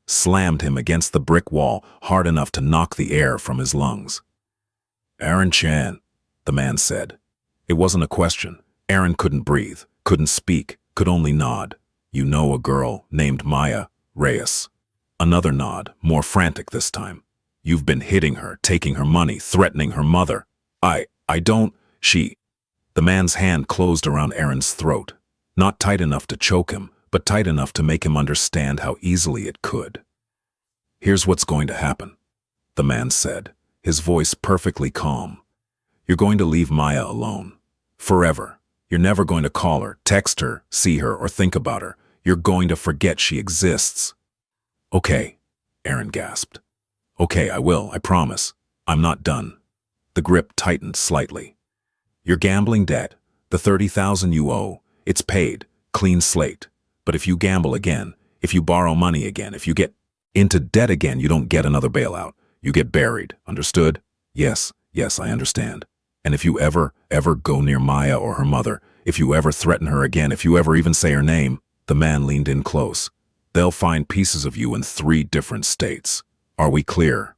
slammed him against the brick wall hard enough to knock the air from his lungs. Aaron Chan, the man said. It wasn't a question. Aaron couldn't breathe, couldn't speak, could only nod. You know a girl named Maya Reyes. Another nod, more frantic this time. You've been hitting her, taking her money, threatening her mother. I don't, she. The man's hand closed around Aaron's throat. Not tight enough to choke him, but tight enough to make him understand how easily it could. Here's what's going to happen, the man said, his voice perfectly calm. You're going to leave Maya alone. Forever. You're never going to call her, text her, see her, or think about her. You're going to forget she exists. Okay, Aaron gasped. Okay, I will, I promise. I'm not done. The grip tightened slightly. Your gambling debt, the $30,000 you owe, it's paid, clean slate. But if you gamble again, if you borrow money again, if you get into debt again, you don't get another bailout. You get buried, understood? Yes, I understand. And if you ever go near Maya or her mother, if you ever threaten her again, if you ever even say her name, the man leaned in close. They'll find pieces of you in 3 different states. Are we clear?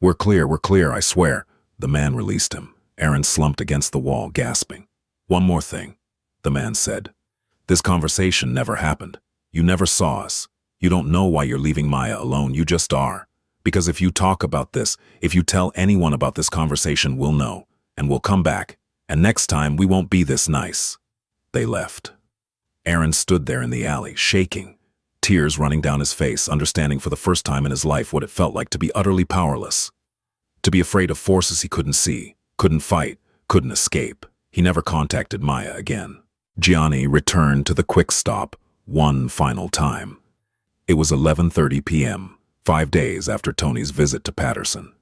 We're clear, I swear. The man released him. Aaron slumped against the wall, gasping. One more thing, the man said. This conversation never happened. You never saw us. You don't know why you're leaving Maya alone, you just are. Because if you talk about this, if you tell anyone about this conversation, we'll know, and we'll come back, and next time we won't be this nice. They left. Aaron stood there in the alley, shaking, tears running down his face, understanding for the first time in his life what it felt like to be utterly powerless. To be afraid of forces he couldn't see, couldn't fight, couldn't escape. He never contacted Maya again. Gianni returned to the quick stop one final time. It was 11:30 p.m., 5 days after Tony's visit to Patterson.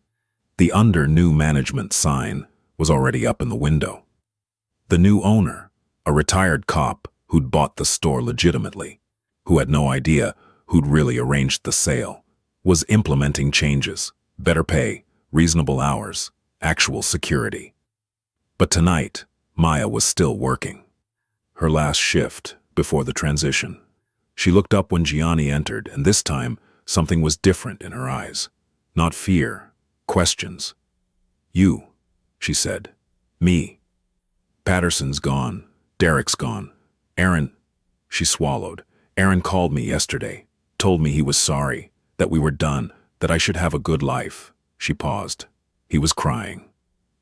The under new management sign was already up in the window. The new owner, a retired cop who'd bought the store legitimately, who had no idea who'd really arranged the sale, was implementing changes, better pay, reasonable hours, actual security. But tonight, Maya was still working. Her last shift before the transition. She looked up when Gianni entered, and this time, something was different in her eyes. Not fear, questions. "You," she said. "Me. Patterson's gone. Derek's gone. Aaron," she swallowed. "Aaron called me yesterday, told me he was sorry, that we were done, that I should have a good life." She paused. He was crying.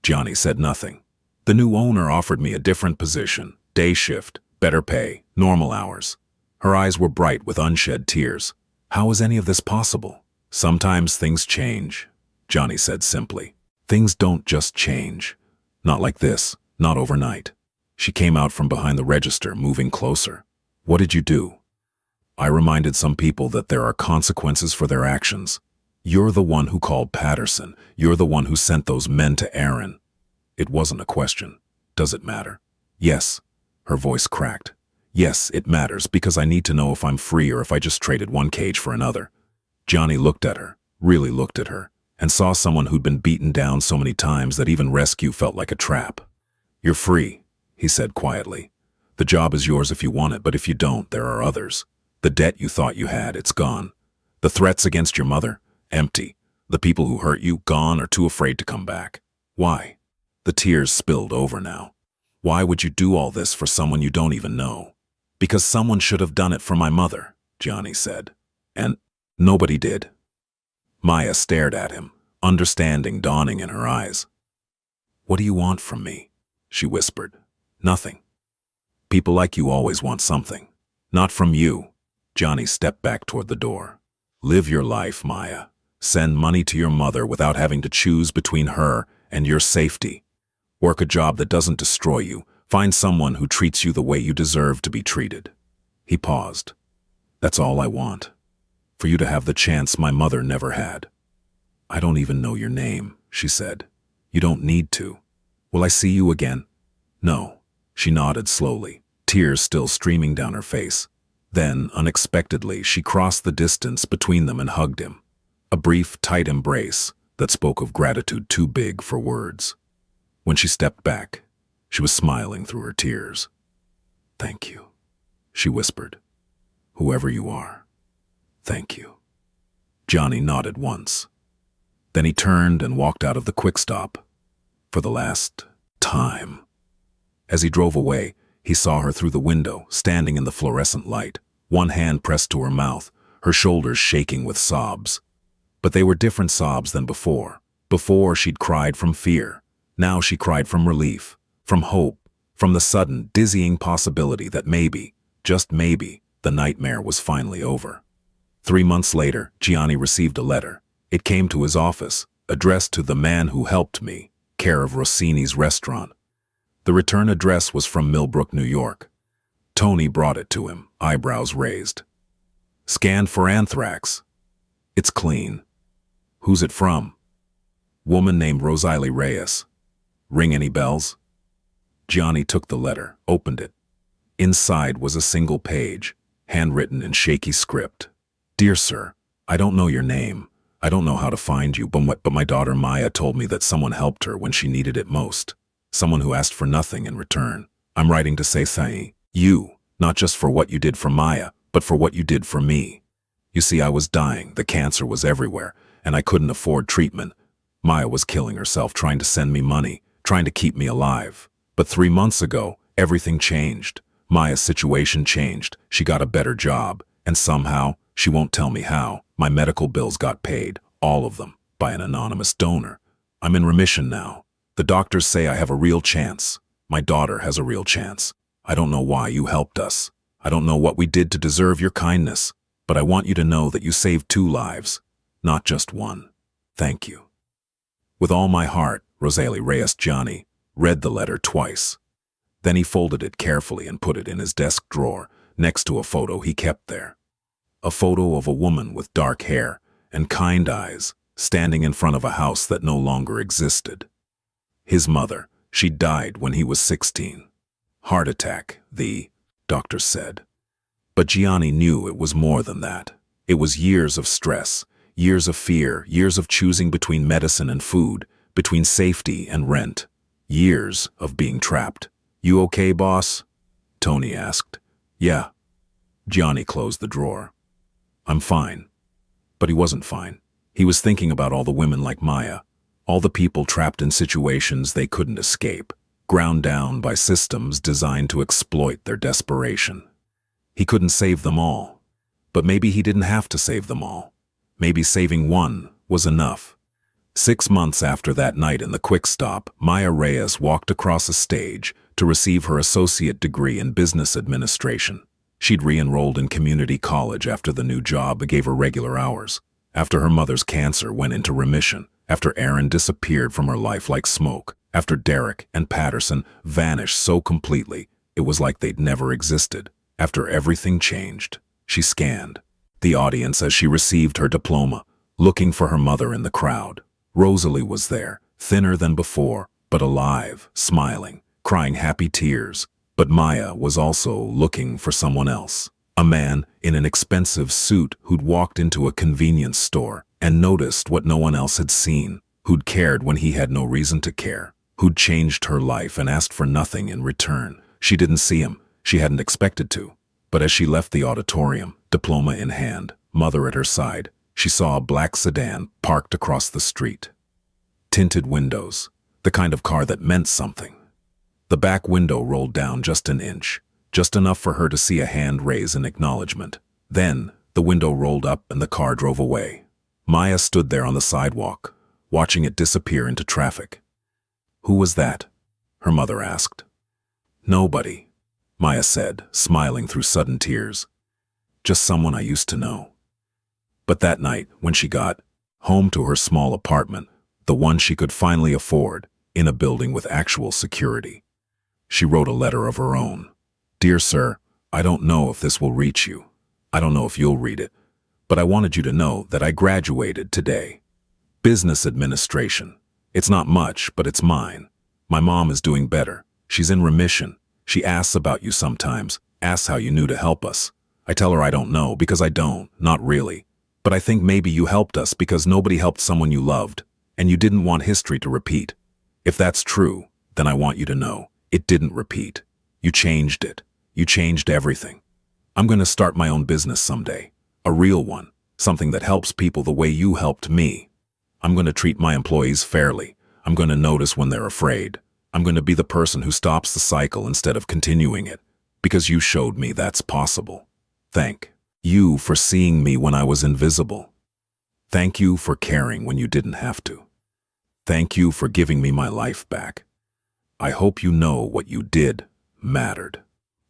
Gianni said nothing. "The new owner offered me a different position, day shift, better pay, normal hours." Her eyes were bright with unshed tears. "How is any of this possible?" "Sometimes things change," Gianni said simply. "Things don't just change. Not like this, not overnight." She came out from behind the register, moving closer. "What did you do?" "I reminded some people that there are consequences for their actions. You're the one who called Patterson. You're the one who sent those men to Aaron." It wasn't a question. "Does it matter?" "Yes." Her voice cracked. "Yes, it matters, because I need to know if I'm free or if I just traded one cage for another." Gianni looked at her, really looked at her, and saw someone who'd been beaten down so many times that even rescue felt like a trap. "You're free," he said quietly. "The job is yours if you want it, but if you don't, there are others. The debt you thought you had, it's gone. The threats against your mother, empty. The people who hurt you, gone or too afraid to come back." "Why?" The tears spilled over now. "Why would you do all this for someone you don't even know?" "Because someone should have done it for my mother," Gianni said. "And nobody did." Maya stared at him, understanding dawning in her eyes. "What do you want from me?" she whispered. "Nothing. People like you always want something. Not from you." Gianni stepped back toward the door. "Live your life, Maya. Send money to your mother without having to choose between her and your safety. Work a job that doesn't destroy you. Find someone who treats you the way you deserve to be treated." He paused. "That's all I want. For you to have the chance my mother never had." "I don't even know your name," she said. "You don't need to. Will I see you again?" "No." She nodded slowly, tears still streaming down her face. Then, unexpectedly, she crossed the distance between them and hugged him. A brief, tight embrace that spoke of gratitude too big for words. When she stepped back, she was smiling through her tears. "Thank you," she whispered. "Whoever you are, thank you." Gianni nodded once. Then he turned and walked out of the quick stop. For the last time. As he drove away, he saw her through the window, standing in the fluorescent light, one hand pressed to her mouth, her shoulders shaking with sobs. But they were different sobs than before. Before she'd cried from fear. Now she cried from relief, from hope, from the sudden, dizzying possibility that maybe, just maybe, the nightmare was finally over. 3 months later, Gianni received a letter. It came to his office, addressed to "the man who helped me," care of Rossini's restaurant. The return address was from Millbrook, New York. Tony brought it to him, eyebrows raised. "Scanned for anthrax. It's clean." "Who's it from?" "Woman named Rosalie Reyes. Ring any bells?" Gianni took the letter, opened it. Inside was a single page, handwritten in shaky script. "Dear sir, I don't know your name. I don't know how to find you, but my daughter Maya told me that someone helped her when she needed it most. Someone who asked for nothing in return. I'm writing to say thank you, not just for what you did for Maya, but for what you did for me. You see, I was dying, the cancer was everywhere, and I couldn't afford treatment. Maya was killing herself trying to send me money, trying to keep me alive. But 3 months ago, everything changed. Maya's situation changed. She got a better job, and somehow, she won't tell me how, my medical bills got paid, all of them, by an anonymous donor. I'm in remission now. The doctors say I have a real chance. My daughter has a real chance. I don't know why you helped us. I don't know what we did to deserve your kindness, but I want you to know that you saved 2 lives, not just one. Thank you." With all my heart, Rosalie Reyes. Gianni read the letter twice. Then he folded it carefully and put it in his desk drawer, next to a photo he kept there. A photo of a woman with dark hair and kind eyes, standing in front of a house that no longer existed. His mother, she died when he was 16. Heart attack, the doctor said. But Gianni knew it was more than that. It was years of stress, Years of fear, years of choosing between medicine and food, between safety and rent. Years of being trapped. "You okay, boss?" Tony asked. "Yeah." Johnny closed the drawer. "I'm fine." But he wasn't fine. He was thinking about all the women like Maya, all the people trapped in situations they couldn't escape, ground down by systems designed to exploit their desperation. He couldn't save them all, but maybe he didn't have to save them all. Maybe saving one was enough. 6 months after that night in the Quick Stop, Maya Reyes walked across a stage to receive her associate degree in business administration. She'd re-enrolled in community college after the new job gave her regular hours, after her mother's cancer went into remission, after Aaron disappeared from her life like smoke, after Derek and Patterson vanished so completely it was like they'd never existed. After everything changed, she scanned the audience as she received her diploma, looking for her mother in the crowd. Rosalie was there, thinner than before, but alive, smiling, crying happy tears. But Maya was also looking for someone else, a man in an expensive suit who'd walked into a convenience store and noticed what no one else had seen, who'd cared when he had no reason to care, who'd changed her life and asked for nothing in return. She didn't see him. She hadn't expected to. But as she left the auditorium, diploma in hand, mother at her side, she saw a black sedan parked across the street. Tinted windows, the kind of car that meant something. The back window rolled down just an inch, just enough for her to see a hand raise in acknowledgement. Then, the window rolled up and the car drove away. Maya stood there on the sidewalk, watching it disappear into traffic. "Who was that?" her mother asked. "Nobody," Maya said, smiling through sudden tears. "Just someone I used to know." But that night, when she got home to her small apartment, the one she could finally afford, in a building with actual security, she wrote a letter of her own. "Dear Sir, I don't know if this will reach you. I don't know if you'll read it, but I wanted you to know that I graduated today. Business administration. It's not much, but it's mine. My mom is doing better. She's in remission. She asks about you sometimes, asks how you knew to help us. I tell her I don't know because I don't, not really. But I think maybe you helped us because nobody helped someone you loved, and you didn't want history to repeat. If that's true, then I want you to know. It didn't repeat. You changed it. You changed everything. I'm going to start my own business someday. A real one. Something that helps people the way you helped me. I'm going to treat my employees fairly. I'm going to notice when they're afraid. I'm going to be the person who stops the cycle instead of continuing it. Because you showed me that's possible. Thank you for seeing me when I was invisible. Thank you for caring when you didn't have to. Thank you for giving me my life back. I hope you know what you did mattered.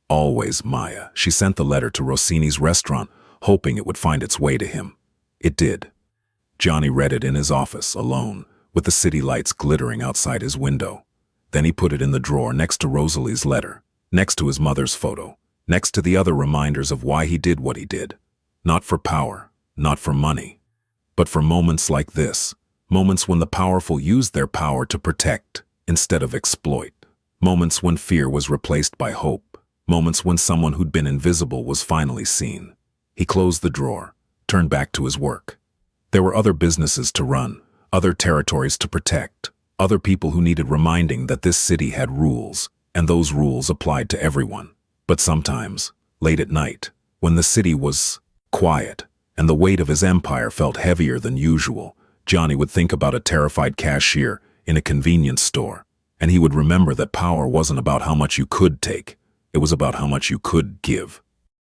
Always, Maya." She sent the letter to Rossini's restaurant, hoping it would find its way to him. It did. Johnny read it in his office, alone, with the city lights glittering outside his window. Then he put it in the drawer next to Rosalie's letter, next to his mother's photo, next to the other reminders of why he did what he did. Not for power, not for money, but for moments like this, moments when the powerful used their power to protect instead of exploit, moments when fear was replaced by hope, moments when someone who'd been invisible was finally seen. He closed the drawer, turned back to his work. There were other businesses to run, other territories to protect, other people who needed reminding that this city had rules, and those rules applied to everyone. But sometimes, late at night, when the city was quiet and the weight of his empire felt heavier than usual, Johnny would think about a terrified cashier in a convenience store, and he would remember that power wasn't about how much you could take, it was about how much you could give.